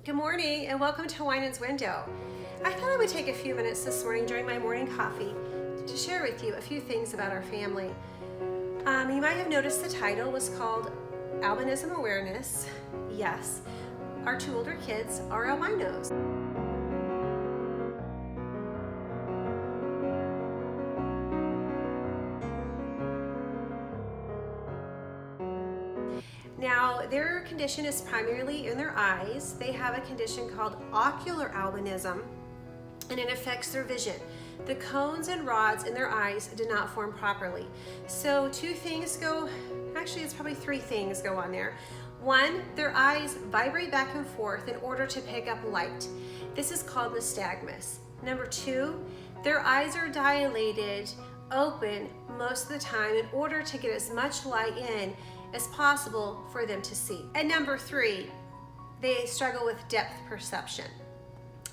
Good morning and welcome to Winans Window. I thought I would take a few minutes this morning during my morning coffee to share with you a few things about our family. You might have noticed the title was called Albinism Awareness. Yes, our two older kids are albinos. Now, their condition is primarily in their eyes. They have a condition called ocular albinism, and it affects their vision. The cones and rods in their eyes do not form properly. So it's probably three things go on there. One, their eyes vibrate back and forth in order to pick up light. This is called nystagmus. Number two, their eyes are dilated open most of the time in order to get as much light in as possible for them to see. And number three, they struggle with depth perception.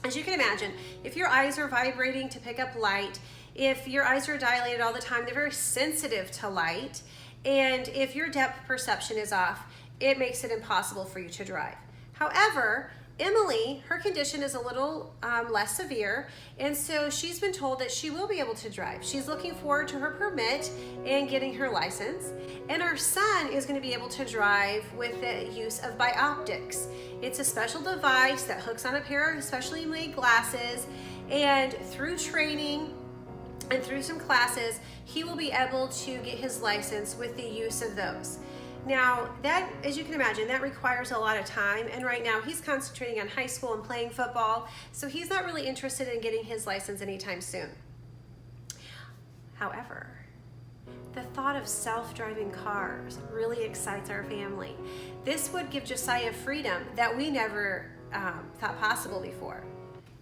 As you can imagine, if your eyes are vibrating to pick up light, if your eyes are dilated all the time, they're very sensitive to light. And if your depth perception is off, it makes it impossible for you to drive. However, Emily, her condition is a little less severe, and so she's been told that she will be able to drive. She's looking forward to her permit and getting her license. And our son is going to be able to drive with the use of bioptics. It's a special device that hooks on a pair of specially made glasses, and through training and through some classes, he will be able to get his license with the use of those. Now, that, as you can imagine, that requires a lot of time, and right now he's concentrating on high school and playing football, so he's not really interested in getting his license anytime soon. However, the thought of self-driving cars really excites our family. This would give Josiah freedom that we never thought possible before.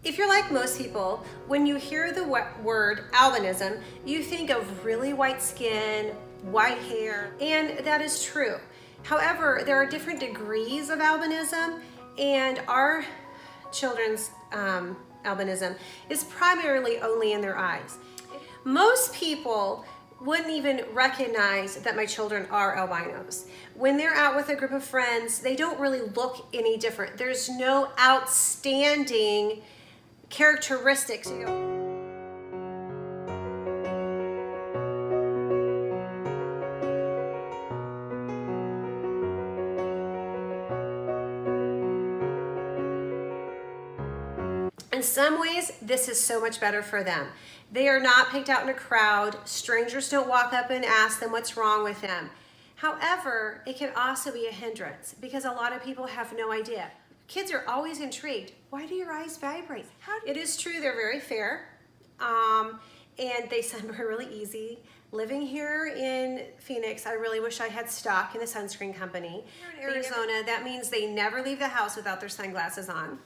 If you're like most people, when you hear the word albinism, you think of really white skin, white hair, and that is true. However, there are different degrees of albinism, and our children's albinism is primarily only in their eyes. Most people wouldn't even recognize that my children are albinos. When they're out with a group of friends, they don't really look any different. There's no outstanding characteristics. In some ways, this is so much better for them. They are not picked out in a crowd. Strangers don't walk up and ask them what's wrong with them. However, it can also be a hindrance because a lot of people have no idea. Kids are always intrigued. Why do your eyes vibrate? It is true, they're very fair, and they sunburn really easy. Living here in Phoenix, I really wish I had stock in the sunscreen company. Here in Arizona, that means they never leave the house without their sunglasses on.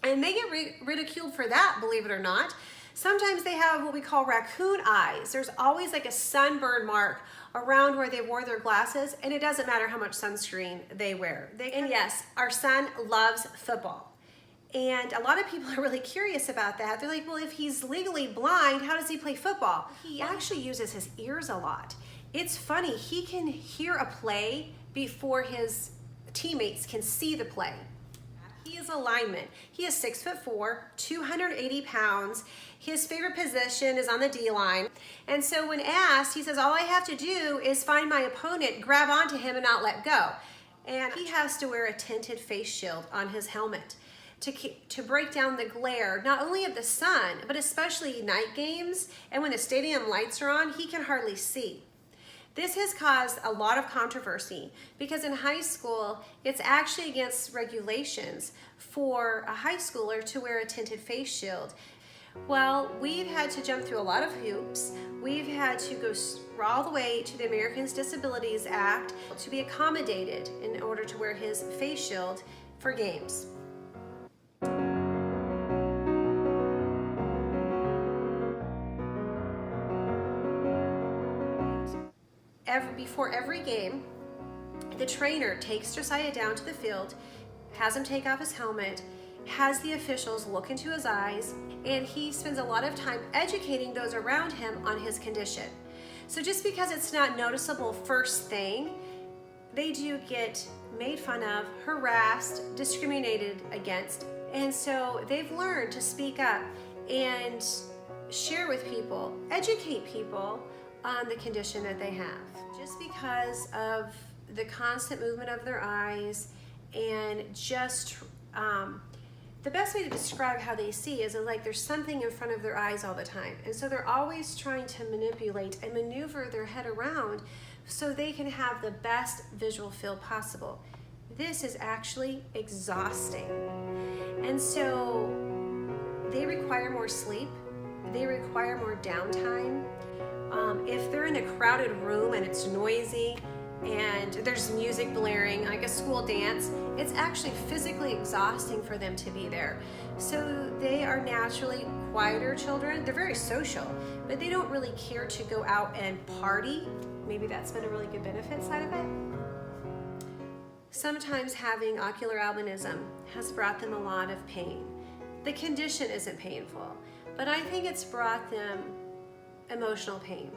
And they get ridiculed for that, believe it or not. Sometimes they have what we call raccoon eyes. There's always like a sunburn mark around where they wore their glasses, and it doesn't matter how much sunscreen they wear. And yes, our son loves football. And a lot of people are really curious about that. They're like, well, if he's legally blind, how does he play football? He actually uses his ears a lot. It's funny, he can hear a play before his teammates can see the play. He is a lineman. He is 6'4", 280 pounds. His favorite position is on the D line. And so when asked, he says, all I have to do is find my opponent, grab onto him, and not let go. And he has to wear a tinted face shield on his helmet to break down the glare, not only of the sun, but especially night games. And when the stadium lights are on, he can hardly see. This has caused a lot of controversy because in high school, it's actually against regulations for a high schooler to wear a tinted face shield. Well, we've had to jump through a lot of hoops. We've had to go all the way to the Americans with Disabilities Act to be accommodated in order to wear his face shield for games. Before every game, the trainer takes Josiah down to the field, has him take off his helmet, has the officials look into his eyes, and he spends a lot of time educating those around him on his condition. So just because it's not noticeable first thing, they do get made fun of, harassed, discriminated against. And so they've learned to speak up and share with people, educate people on the condition that they have. Just because of the constant movement of their eyes and just the best way to describe how they see is like there's something in front of their eyes all the time. And so they're always trying to manipulate and maneuver their head around so they can have the best visual field possible. This is actually exhausting. And so they require more sleep. They require more downtime. If they're in a crowded room and it's noisy and there's music blaring, like a school dance, it's actually physically exhausting for them to be there. So they are naturally quieter children. They're very social, but they don't really care to go out and party. Maybe that's been a really good benefit side of it. Sometimes having ocular albinism has brought them a lot of pain. The condition isn't painful, but I think it's brought them emotional pain.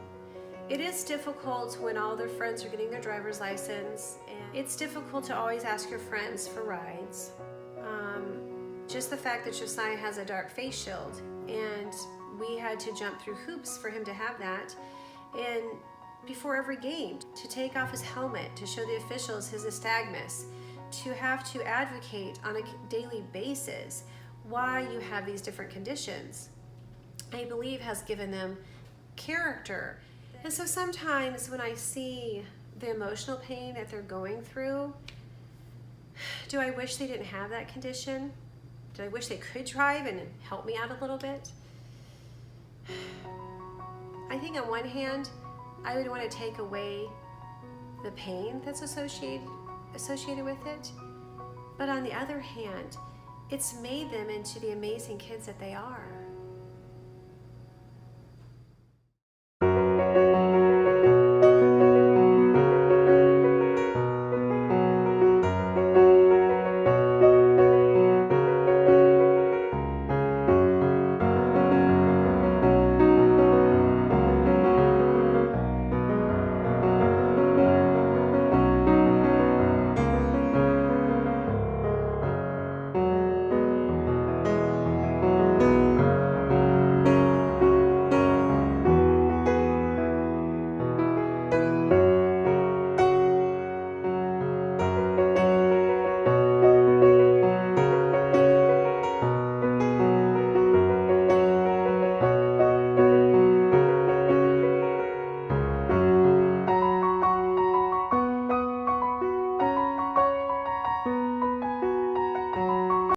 It is difficult when all their friends are getting their driver's license, and it's difficult to always ask your friends for rides. Just the fact that Josiah has a dark face shield, and we had to jump through hoops for him to have that, and before every game, to take off his helmet, to show the officials his nystagmus, to have to advocate on a daily basis why you have these different conditions, I believe has given them character. And so sometimes when I see the emotional pain that they're going through, do I wish they didn't have that condition? Do I wish they could drive and help me out a little bit? I think on one hand, I would want to take away the pain that's associated with it. But on the other hand, it's made them into the amazing kids that they are.